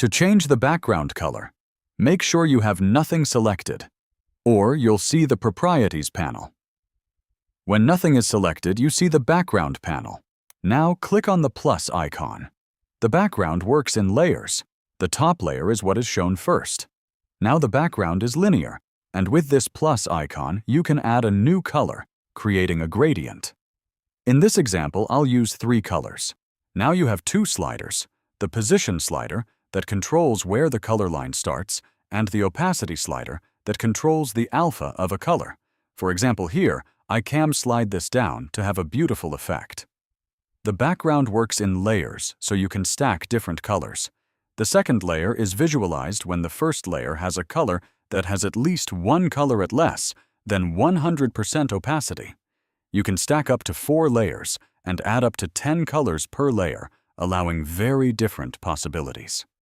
To change the background color, make sure you have nothing selected, or you'll see the Properties panel. When nothing is selected, you see the Background panel. Now click on the plus icon. The background works in layers. The top layer is what is shown first. Now the background is linear, and with this plus icon, you can add a new color, creating a gradient. In this example, I'll use 3 colors. Now you have 2 sliders, the position slider that controls where the color line starts, and the opacity slider that controls the alpha of a color. For example here, I can slide this down to have a beautiful effect. The background works in layers, so you can stack different colors. The second layer is visualized when the first layer has a color that has at least one color at less than 100% opacity. You can stack up to 4 layers and add up to 10 colors per layer, allowing very different possibilities.